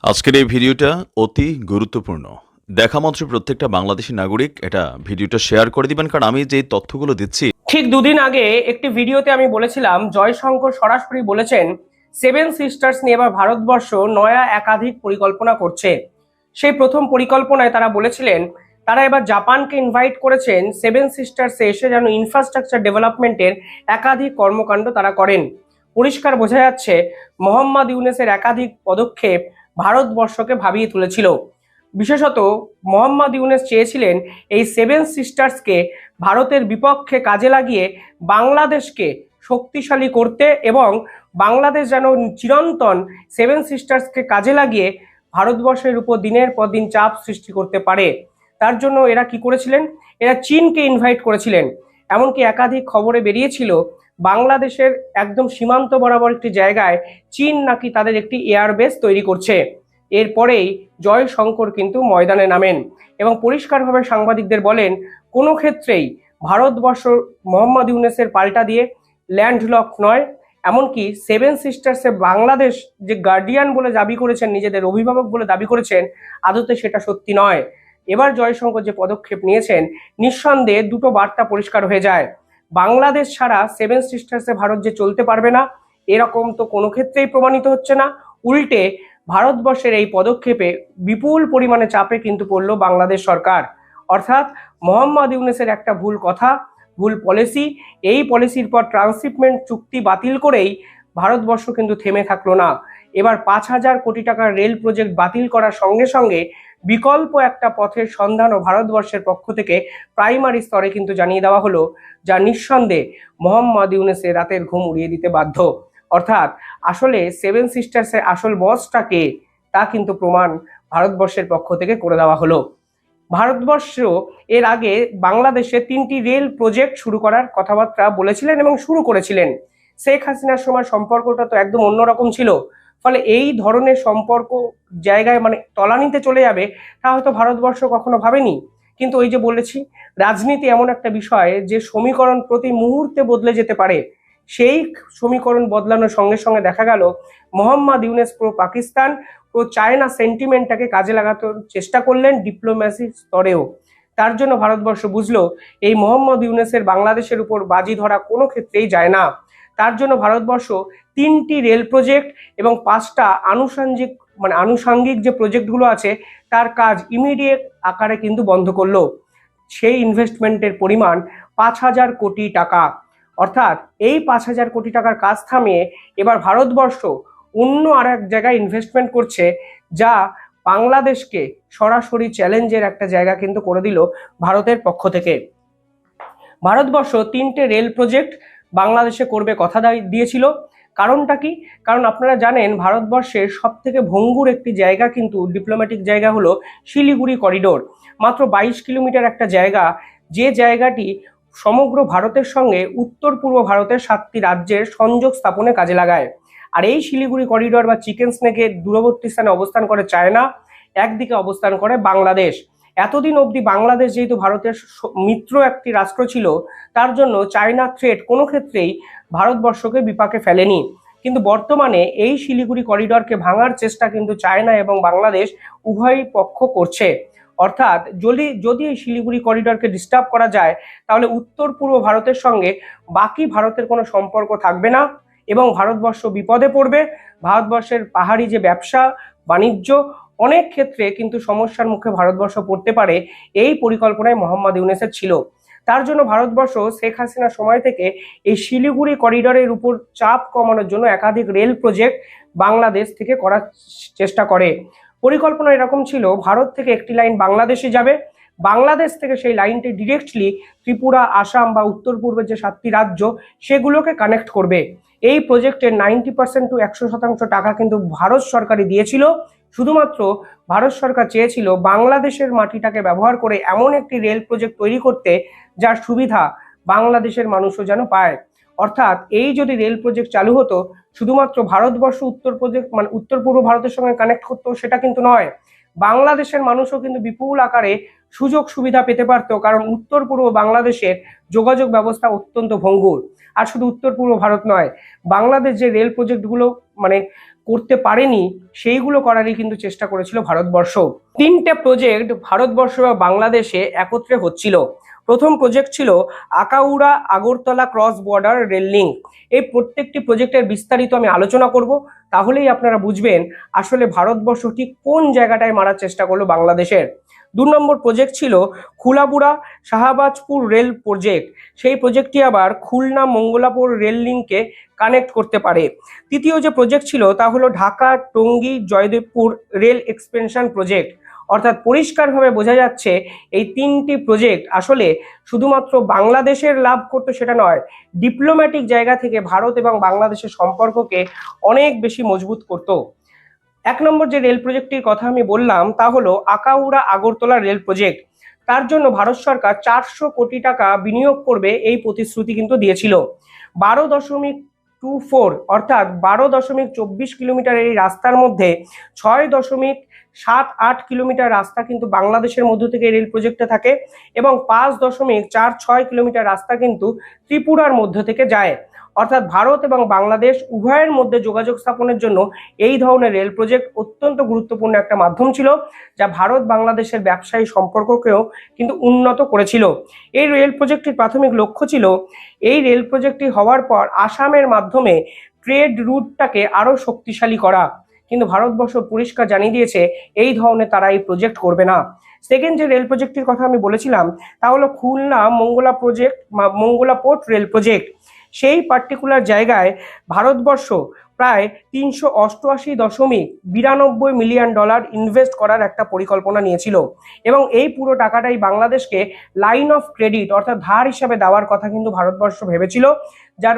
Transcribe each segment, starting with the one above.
আজকের এই ভিডিওটা অতি গুরুত্বপূর্ণ। দেখা মাত্র প্রত্যেকটা বাংলাদেশী নাগরিক এটা ভিডিওটা শেয়ার করে দিবেন, কারণ আমি যে তথ্যগুলো দিচ্ছি। ঠিক দুদিন আগে একটি ভিডিওতে আমি বলেছিলাম জয়শঙ্কর সরাসরি বলেছেন সেভেন সিস্টার্স নিয়ে এবার ভারতবর্ষ নয়া একাধিক পরিকল্পনা করছে। সেই প্রথম পরিকল্পনায় তারা বলেছিলেন তারা এবার জাপানকে ইনভাইট করেছেন সেভেন সিস্টার্সে এসে যেন ইনফ্রাস্ট্রাকচার ডেভেলপমেন্টের একাধিক কর্মকাণ্ড তারা করেন। পরিষ্কার বোঝা যাচ্ছে মোহাম্মদ ইউনূসের একাধিক পদক্ষেপ ভারতবর্ষকে ভাবিয়ে তুলেছিল। বিশেষত মোহাম্মদ ইউনূস চেয়েছিলেন এই সেভেন সিস্টার্সকে ভারতের বিপক্ষে কাজে লাগিয়ে বাংলাদেশকে শক্তিশালী করতে এবং বাংলাদেশ যেন চিরন্তন সেভেন সিস্টার্সকে কাজে লাগিয়ে ভারতবর্ষের উপর দিনের পর দিন চাপ সৃষ্টি করতে পারে। তার জন্য এরা কি করেছিলেন, এরা চীনকে ইনভাইট করেছিলেন। এমনকি একাধিক খবরে বেরিয়েছিল বাংলাদেশের একদম সীমান্ত বরাবর একটি জায়গায় চীন নাকি তাদের একটি এয়ারবেস তৈরি করছে। এরপরেই জয়শঙ্কর কিন্তু ময়দানে নামেন এবং পরিষ্কারভাবে সাংবাদিকদের বলেন কোনো ক্ষেত্রেই ভারতবর্ষ মোহাম্মদ ইউনূসের পাল্টা দিয়ে ল্যান্ডলক নয়। এমনকি সেভেন সিস্টার্সে বাংলাদেশ যে গার্ডিয়ান বলে দাবি করেছেন, নিজেদের অভিভাবক বলে দাবি করেছেন, আদতে সেটা সত্যি নয়। এবার জয়শঙ্কর যে পদক্ষেপ নিয়েছেন, নিঃসন্দেহে দুটো বার্তা পরিষ্কার হয়ে যায়। বাংলাদেশ ছাড়া সেভেন সিস্টার্সে ভারত যে চলতে পারবে না, এরকম তো কোনো ক্ষেত্রেই প্রমাণিত হচ্ছে না। উল্টে ভারতবর্ষের এই পদক্ষেপে বিপুল পরিমাণে চাপে কিন্তু পড়ল বাংলাদেশ সরকার। অর্থাৎ মোহাম্মদ ইউনূসের একটা ভুল কথা, ভুল পলিসি, এই পলিসির পর ট্রান্সশিপমেন্ট চুক্তি বাতিল করেই ভারতবর্ষ কিন্তু থেমে থাকলো না। এবার 5,000 কোটি টাকার রেল প্রজেক্ট বাতিল করার সঙ্গে সঙ্গে বিকল্প একটা পথের সন্ধানও ভারতবর্ষের পক্ষ থেকে প্রাইমারি স্তরে কিন্তু জানিয়ে দেওয়া হলো, যা নিঃসন্দেহে মোহাম্মদ ইউনূসের রাতের ঘুম উড়িয়ে দিতে বাধ্য। অর্থাৎ আসলে সেভেন সিস্টার্সের আসল বসটা কে, তা কিন্তু প্রমাণ ভারতবর্ষের পক্ষ থেকে করে দেওয়া হলো। ভারতবর্ষ এর আগে বাংলাদেশে 3টি রেল প্রজেক্ট শুরু করার কথাবার্তা বলেছিলেন এবং শুরু করেছিলেন। শেখ হাসিনার সময় সম্পর্কটা তো একদম অন্যরকম ছিল, ফলে এই ধরনের সম্পর্ক জায়গায় মানে তলানিতে চলে যাবে তা হয়তো ভারতবর্ষ কখনো ভাবেনি। কিন্তু ওই যে বলেছি, রাজনীতি এমন একটা বিষয় যে সমীকরণ প্রতি মুহূর্তে বদলে যেতে পারে। সেই সমীকরণ বদলানোর সঙ্গে সঙ্গে দেখা গেল মোহাম্মদ ইউনূস প্রো পাকিস্তান ও চায়না সেন্টিমেন্টটাকে কাজে লাগাতে চেষ্টা করলেন ডিপ্লোম্যাসি স্তরেও। তার জন্য ভারতবর্ষ বুঝলো এই মোহাম্মদ ইউনূসের বাংলাদেশের উপর বাজি ধরা কোনো ক্ষেত্রেই যায় না। তার জন্য ভারতবর্ষ 3টি রেল প্রজেক্ট এবং 5টা আনুষঙ্গিক যে প্রজেক্টগুলো আছে তার কাজ ইমিডিয়েট আকারে কিন্তু বন্ধ করলো। সেই ইনভেস্টমেন্টের পরিমাণ 5,000 কোটি টাকা। অর্থাৎ এই 5,000 কোটি টাকার কাজ থামিয়ে এবার ভারতবর্ষ অন্য আর এক জায়গায় ইনভেস্টমেন্ট করছে, যা বাংলাদেশকে সরাসরি চ্যালেঞ্জের একটা জায়গা কিন্তু করে দিল ভারতের পক্ষ থেকে। ভারতবর্ষ 3টে রেল প্রজেক্ট বাংলাদেশে করবে কথা দিয়েছিল। কারণটা কি? কারণ আপনারা জানেন ভারতবর্ষের সব থেকে ভঙ্গুর একটি জায়গা কিন্তু ডিপ্লোম্যাটিক জায়গা হলো শিলিগুড়ি করিডোর। মাত্র 22 কিলোমিটার একটা জায়গা, যে জায়গাটি সমগ্র ভারতের সঙ্গে উত্তর পূর্ব ভারতের 7টি রাজ্যের সংযোগ স্থাপনে কাজে লাগায়। আর এই শিলিগুড়ি করিডোর বা চিকেন স্নেকের দূরবর্তী স্থানে অবস্থান করে চায়না, একদিকে অবস্থান করে বাংলাদেশ। এতদিন অবধি বাংলাদেশ যেহেতু ভারতের মিত্র একটি রাষ্ট্র ছিল, তার জন্য চায়না থ্রেট কোনো ক্ষেত্রেই ভারতবর্ষকে বিপাকে ফেলেনি। কিন্তু বর্তমানে এই শিলিগুড়ি করিডোরকে ভাঙার চেষ্টা কিন্তু চায়না এবং বাংলাদেশ উভয় পক্ষ করছে। অর্থাৎ যদি এই শিলিগুড়ি করিডোরকে ডিস্টার্ব করা যায়, তাহলে উত্তর পূর্ব ভারতের সঙ্গে বাকি ভারতের কোনো সম্পর্ক থাকবে না এবং ভারতবর্ষ বিপদে পড়বে। ভারতবর্ষের পাহাড়ি যে ব্যবসা বাণিজ্য, অনেক ক্ষেত্রে কিন্তু সমস্যার মুখে ভারতবর্ষ পড়তে পারে। এই পরিকল্পনায় মোহাম্মদ ইউনূসের ছিল। তার জন্য ভারতবর্ষ শেখ হাসিনার সময় থেকে এই শিলিগুড়ি করিডোরের উপর চাপ কমানোর জন্য একাধিক রেল প্রজেক্ট বাংলাদেশ থেকে করার চেষ্টা করে। পরিকল্পনা এরকম ছিল, ভারত থেকে একটি লাইন বাংলাদেশে যাবে, বাংলাদেশ থেকে সেই লাইনটি ডিরেক্টলি ত্রিপুরা, আসাম বা উত্তর পূর্বের যে 7টি রাজ্য সেগুলোকে কানেক্ট করবে। এই প্রজেক্টের 90% টু 100% টাকা কিন্তু ভারত সরকারই দিয়েছিল। শুধুমাত্র ভারত সরকার চেয়েছিল বাংলাদেশের মাটিটাকে ব্যবহার করে এমন একটি রেল প্রজেক্ট তৈরি করতে যার সুবিধা বাংলাদেশের মানুষও যেন পায়। অর্থাৎ এই যদি রেল প্রজেক্ট চালু হতো, শুধুমাত্র ভারতবর্ষ উত্তর পূর্ব ভারতের সঙ্গে কানেক্ট করতো সেটা কিন্তু নয়, বাংলাদেশের মানুষও কিন্তু বিপুল আকারে সুযোগ সুবিধা পেতে পারত। কারণ উত্তর পূর্ব বাংলাদেশের যোগাযোগ ব্যবস্থা অত্যন্ত ভঙ্গুর। আর শুধু উত্তর পূর্ব ভারত নয়, বাংলাদেশ যে রেল প্রজেক্টগুলো করতে পারেনি সেইগুলো করারই কিন্তু চেষ্টা করেছিল ভারতবর্ষ। তিনটে প্রজেক্ট ভারতবর্ষ বা বাংলাদেশে একত্রে হচ্ছিল। প্রথম প্রজেক্ট ছিল Akhaura Agartala cross border rail link. এই প্রত্যেকটি প্রজেক্টের বিস্তারিত আমি আলোচনা করব, তাহলেই আপনারা বুঝবেন আসলে ভারতবর্ষ ঠিক কোন জায়গাটায় মারার চেষ্টা করলো বাংলাদেশের। 2 নম্বর প্রজেক্ট ছিল খুলাবুড়া শাহবাজপুর রেল প্রজেক্ট। সেই প্রজেক্টটি আবার খুলনা মঙ্গলাপুর রেল লিঙ্কে কানেক্ট করতে পারে। তৃতীয় যে প্রজেক্ট ছিল তা হলো Dhaka Tongi Joydebpur rail expansion project. অর্থাৎ পরিষ্কারভাবে বোঝা যাচ্ছে এই তিনটি প্রজেক্ট আসলে শুধুমাত্র বাংলাদেশের লাভ করতো সেটা নয়, ডিপ্লোম্যাটিক জায়গা থেকে ভারত এবং বাংলাদেশের সম্পর্ককে অনেক বেশি মজবুত করত। 1 নম্বর যে রেল প্রজেক্টটির কথা আমি বললাম তা হলো আকাউড়া আগরতলা রেল প্রজেক্ট। তার জন্য ভারত সরকার 400 কোটি টাকা বিনিয়োগ করবে এই প্রতিশ্রুতি কিন্তু দিয়েছিল। 12.24 অর্থাৎ 12.24 কিলোমিটার এই রাস্তার মধ্যে 6.78 কিলোমিটার রাস্তা কিন্তু বাংলাদেশের মধ্য থেকে রেল প্রজেক্টে থাকে এবং 5.46 কিলোমিটার রাস্তা কিন্তু ত্রিপুরার মধ্য থেকে যায়। অর্থাৎ ভারত এবং বাংলাদেশ উভয়ের মধ্যে যোগাযোগ স্থাপনের জন্য এই ধরনের রেল প্রজেক্ট অত্যন্ত গুরুত্বপূর্ণ একটা মাধ্যম ছিল, যা ভারত বাংলাদেশের ব্যবসায়ী সম্পর্ককেও কিন্তু উন্নত করেছিল। এই রেল প্রজেক্টটির প্রাথমিক লক্ষ্য ছিল এই রেল প্রজেক্টটি হওয়ার পর আসামের মাধ্যমে ট্রেড রুটটাকে আরো শক্তিশালী করা, কিন্তু ভারতবর্ষ পরিষ্কার জানিয়ে দিয়েছে এই ধরনের তারা এই প্রজেক্ট করবে না। সেকেন্ড যে রেল প্রজেক্টটির কথা আমি বলেছিলাম তা হলো Khulna Mongla port rail project. সেই পার্টিকুলার জায়গায় ভারতবর্ষ প্রায় 388.92 মিলিয়ন ডলার ইনভেস্ট করার একটা পরিকল্পনা নিয়েছিল এবং এই পুরো টাকাটাই বাংলাদেশকে লাইন অফ ক্রেডিট অর্থাৎ ধার হিসাবে দেওয়ার কথা কিন্তু ভারতবর্ষ ভেবেছিল, যার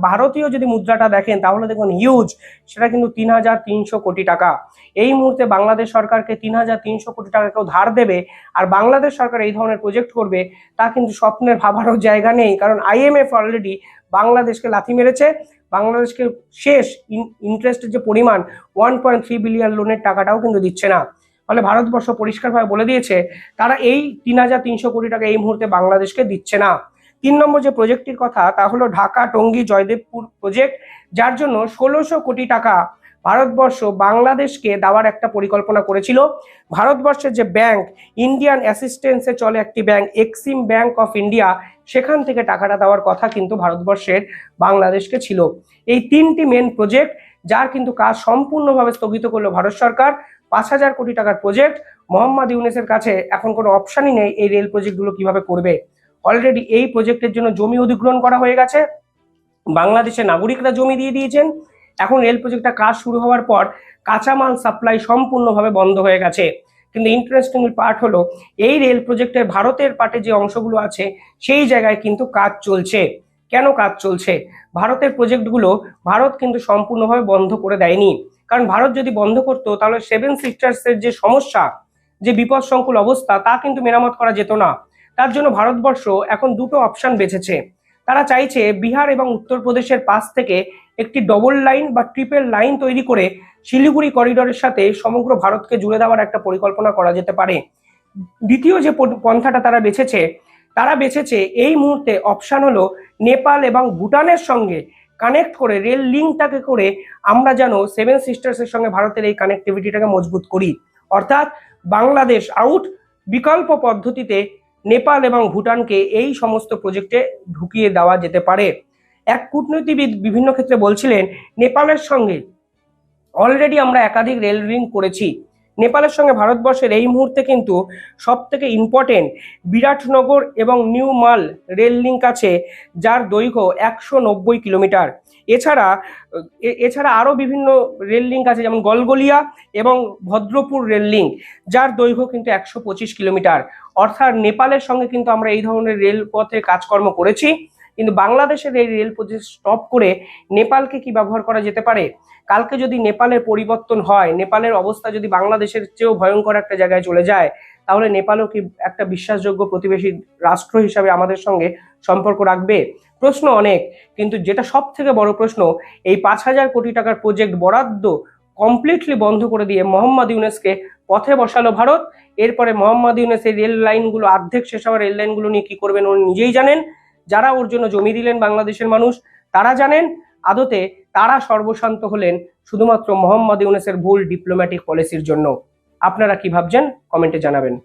ভারতীয় যদি মুদ্রাটা দেখেন তাহলে দেখুন হিউজ, সেটা কিন্তু 3,300 কোটি টাকা। এই মুহূর্তে বাংলাদেশ সরকারকে 3,300 কোটি টাকা কেউ ধার দেবে আর বাংলাদেশ সরকার এই ধরনের প্রজেক্ট করবে, তা কিন্তু স্বপ্নের ভাবারও জায়গা নেই, কারণ IMF অলরেডি বাংলাদেশকে লাথি মেরেছে। বাংলাদেশকে শেষ ইন্টারেস্টের যে পরিমাণ 1.3 বিলিয়ন লোনের টাকাটাও কিন্তু দিচ্ছে না। ফলে ভারতবর্ষ পরিষ্কারভাবে বলে দিয়েছে তারা এই 3,300 কোটি টাকা এই মুহূর্তে বাংলাদেশকে দিচ্ছে না। 3 নম্বর যে প্রজেক্টটির কথা তা হলো ঢাকা টঙ্গী জয়দেবপুর প্রজেক্ট, যার জন্য 1600 কোটি টাকা ভারতবর্ষ বাংলাদেশকে দেওয়ার একটা পরিকল্পনা করেছিল। ভারতবর্ষের যে ব্যাংক ইন্ডিয়ান অ্যাসিস্ট্যান্সে চলে একটি bank Exim bank of India, সেখান থেকে টাকাটা দেওয়ার কথা কিন্তু ভারতবর্ষের বাংলাদেশকে ছিল। এই 3টি মেন প্রজেক্ট, যার কিন্তু কাজ সম্পূর্ণভাবে স্থগিত করলো ভারত সরকার। 5,000 কোটি টাকার প্রজেক্ট, মোহাম্মদ ইউনূসের কাছে এখন কোনো অপশনই নেই এই রেল প্রজেক্টগুলো কিভাবে করবে। অলরেডি এই প্রজেক্টের জন্য জমি অধিগ্রহণ করা হয়ে গেছে, বাংলাদেশের নাগরিকরা জমি দিয়ে দিয়েছেন। এখন রেল প্রজেক্টটা কাজ শুরু হওয়ার পর কাঁচামাল সাপ্লাই সম্পূর্ণভাবে বন্ধ হয়ে গেছে। কিন্তু ইন্টারেস্টিং পার্ট হলো এই রেল প্রজেক্টের ভারতের পার্টে যে অংশগুলো আছে সেই জায়গায় কিন্তু কাজ চলছে। কেন কাজ চলছে? ভারতের প্রজেক্টগুলো ভারত কিন্তু সম্পূর্ণভাবে বন্ধ করে দেয়নি, কারণ ভারত যদি বন্ধ করতো তাহলে 7 সিস্টার্সের যে সমস্যা, যে বিপদসংকুল অবস্থা, তা কিন্তু মেরামত করা যেত না। তার জন্য ভারতবর্ষ এখন দুটো অপশন বেছেছে। তারা চাইছে বিহার এবং উত্তরপ্রদেশের পাশ থেকে একটি ডবল লাইন বা ট্রিপল লাইন তৈরি করে শিলিগুড়ি করিডোরের সাথে সমগ্র ভারতকে জুড়ে দেওয়ার একটা পরিকল্পনা করা যেতে পারে। দ্বিতীয় যে পন্থাটা তারা বেছেছে এই মুহূর্তে অপশন হলো নেপাল এবং ভুটানের সঙ্গে কানেক্ট করে রেল লিঙ্কটাকে করে আমরা যেন 7 সিস্টার্সের সঙ্গে ভারতের এই কানেক্টিভিটিটাকে মজবুত করি। অর্থাৎ বাংলাদেশ আউট, বিকল্প পদ্ধতিতে নেপাল এবং ভুটানকে এই সমস্ত প্রজেক্টে ঢুকিয়ে দেওয়া যেতে পারে। এক কূটনীতিবিদ বিভিন্ন ক্ষেত্রে বলছিলেন নেপালের সঙ্গে অলরেডি আমরা একাধিক রেল লিঙ্ক করেছি। নেপালের সঙ্গে ভারতবর্ষের এই মুহূর্তে কিন্তু সব থেকে ইম্পর্টেন্ট বিরাটনগর এবং নিউ মাল রেল লিঙ্ক আছে, যার দৈর্ঘ্য 190 কিলোমিটার। এছাড়া আরও বিভিন্ন রেল লিঙ্ক আছে, যেমন গলগলিয়া এবং ভদ্রপুর রেল লিঙ্ক, যার দৈর্ঘ্য কিন্তু 125 কিলোমিটার। অর্থাৎ নেপালের সঙ্গে কিন্তু আমরা এই ধরনের রেলপথে কাজকর্ম করেছি, কিন্তু বাংলাদেশের এই রেল প্রজেক্ট স্টপ করে নেপালকে কি ব্যবহার করা যেতে পারে? কালকে যদি নেপালের পরিবর্তন হয়, নেপালের অবস্থা যদি বাংলাদেশের চেয়েও ভয়ঙ্কর একটা জায়গায় চলে যায়, তাহলে নেপালও কি একটা বিশ্বাসযোগ্য প্রতিবেশী রাষ্ট্র হিসাবে আমাদের সঙ্গে সম্পর্ক রাখবে? প্রশ্ন অনেক, কিন্তু যেটা সব থেকে বড় প্রশ্ন, এই 5,000 কোটি টাকার প্রজেক্ট বরাদ্দ কমপ্লিটলি বন্ধ করে দিয়ে মোহাম্মদ ইউনূসকে পথে বসালো ভারত। এরপরে মোহাম্মদ ইউনূস এই রেল লাইনগুলো অর্ধেক শেষ হওয়া রেল লাইনগুলো নিয়ে কি করবেন উনি নিজেই জানেন। যারা ওর জন্য জমি দিলেন বাংলাদেশের মানুষ তারা জানেন। আদতে তারা সর্বশান্ত হলেন শুধুমাত্র মোহাম্মদ ইউনূসের ভুল ডিপ্লোম্যাটিক পলিসির জন্য? আপনারা কি ভাবছেন কমেন্টে জানাবেন।